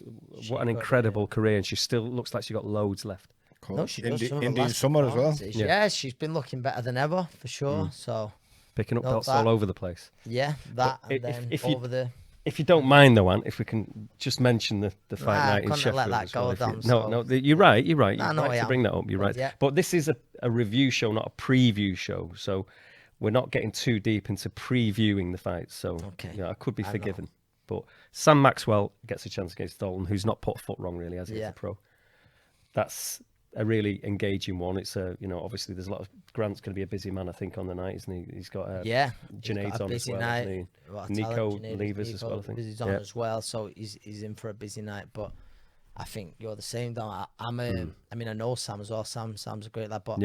what an incredible career, and she still looks like she got loads left. Cool. No, she does. Indian summer as well. Yeah, she's been looking better than ever for sure. So picking up belts all over the place. Yeah, that and then If you don't mind, though, Ant, if we can just mention the fight night in couldn't Sheffield. let that as well, go, Dom, No, you're right. You're right. No, You're no, right I to am. bring that up. You're right. Yeah. But this is a review show, not a preview show. So we're not getting too deep into previewing the fight. So I could be forgiven. But Sam Maxwell gets a chance against Dalton, who's not put a foot wrong, really, as he is a pro. That's a really engaging one. It's obviously there's a lot of Grant's going to be a busy man, I think, on the night, isn't he? He's got Junaid's on as well, hasn't he? Nico Levers as well, I think. He's on as well, so he's in for a busy night. But I think you're the same, Don. I mean, I know Sam as well. Sam's a great lad, but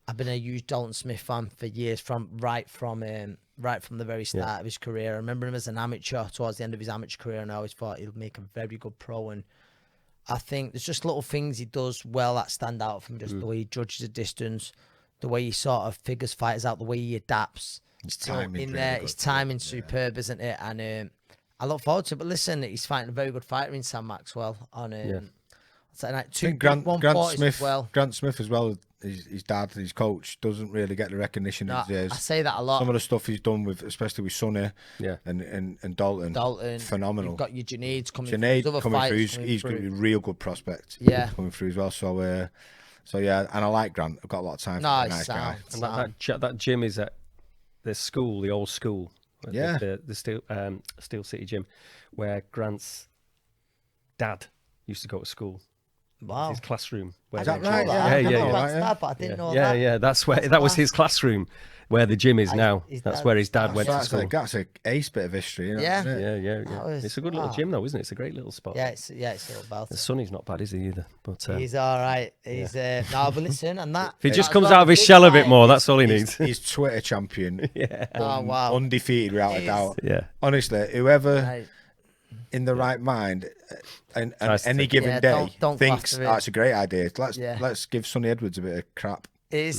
I've been a huge Dalton Smith fan for years, right from the very start of his career. I remember him as an amateur towards the end of his amateur career, and I always thought he'll make a very good pro. And I think there's just little things he does well that stand out from just the way he judges the distance, the way he sort of figures fighters out, the way he adapts. His timing in there, his timing's superb, isn't it? And I look forward to it. But listen, he's fighting a very good fighter in Sam Maxwell on Saturday night. Grant Smith as well. His dad, his coach, doesn't really get the recognition he deserves. I say that a lot. Some of the stuff he's done with, especially with Sonny, and Dalton, phenomenal. You've got your Junaid's coming Junaid through. coming through. He's going to be a real good prospect. Coming through as well. So yeah, and I like Grant. I've got a lot of time for that nice guy. And that gym is at the school, the old school. The Steel City gym, where Grant's dad used to go to school. Wow. His classroom. Is that right? But I didn't know that. Yeah. That was his classroom, where the gym is now. That's where his dad went to school. That's an ace bit of history. You know, yeah. It's a good little gym, though, isn't it? It's a great little spot. Yeah, it's a little belt. The Sonny's not bad, is he either? But he's all right. He's no, but listen, and that. If he just comes out of his shell a bit more, that's all he needs. He's Twitter champion. Oh wow. Undefeated without a doubt. Yeah. Honestly, whoever in the right mind and any given day thinks that's a great idea. Let's give Sonny Edwards a bit of crap. Do you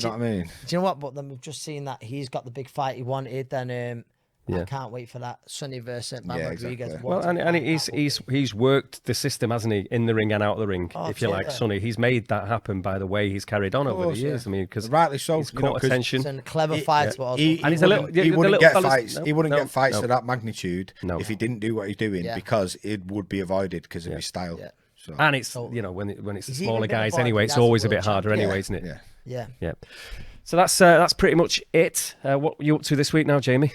know what I mean? Do you know what? But then we've just seen that he's got the big fight he wanted, and I can't wait for that Sonny versus Rodriguez. Exactly. Well, and he's worked the system, hasn't he, in the ring and out of the ring, if you like, Sonny. He's made that happen by the way he's carried on over the years. I mean, because rightly so, he's caught attention. He's a clever fighter, but also he wouldn't get fights. He wouldn't get fights of that magnitude if he didn't do what he's doing, because it would be avoided because of his style. Yeah. So. And it's when it's the smaller guys anyway, it's always a bit harder anyway, isn't it? Yeah. So that's pretty much it. What are you up to this week now, Jamie?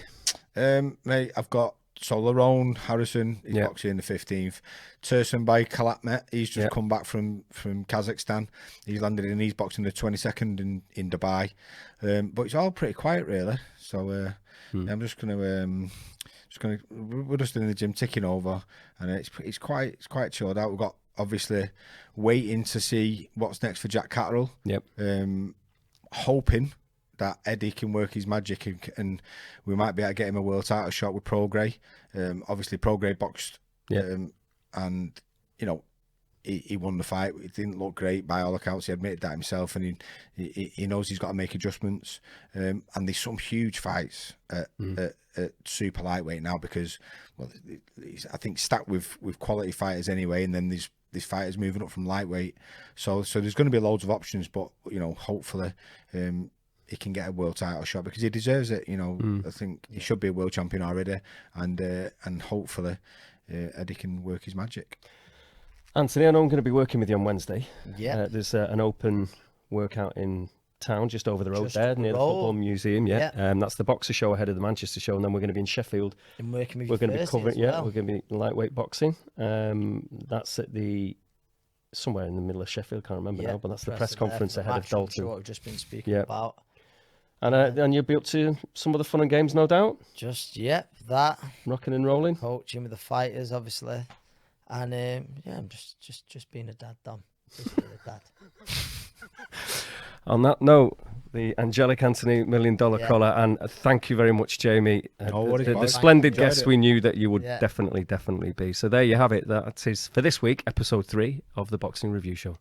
Mate, I've got Lerone Harrison. He's boxing the 15th. Tursunbay Kalatmet. He's just come back from Kazakhstan. He's landed in. He's boxing the 22nd in Dubai. But it's all pretty quiet, really. So I'm just gonna we're just in the gym ticking over, and it's quite chilled out. We've got obviously waiting to see what's next for Jack Catterall. Hoping that Eddie can work his magic and we might be able to get him a world title shot with Prograis. Obviously, Prograis boxed, and he won the fight. It didn't look great by all accounts. He admitted that himself, and he knows he's got to make adjustments. And there's some huge fights at super lightweight now because, I think stacked with quality fighters anyway, and then there's fighters moving up from lightweight. So there's going to be loads of options, but hopefully. He can get a world title shot because he deserves it. I think he should be a world champion already, and hopefully Eddie can work his magic. Anthony, I know I'm going to be working with you on Wednesday. Yeah. There's an open workout in town just over the road there near the Football Museum. That's the boxer show ahead of the Manchester show, and then we're going to be in Sheffield. And working with we're going to be covering. Well. We're going to be lightweight boxing. That's at somewhere in the middle of Sheffield. Can't remember now, but that's the press conference ahead of Dalton. What we've just been speaking about. And you'll be up to some of the fun and games, no doubt. That rocking and rolling, coaching with the fighters, obviously, and I'm just being a dad, Dom. Just being a dad. On that note, the angelic Anthony $1 Million Collar, and thank you very much, Jamie. The splendid guest we knew that you would definitely be. So there you have it. That is for this week, episode 3 of the Boxing Review Show.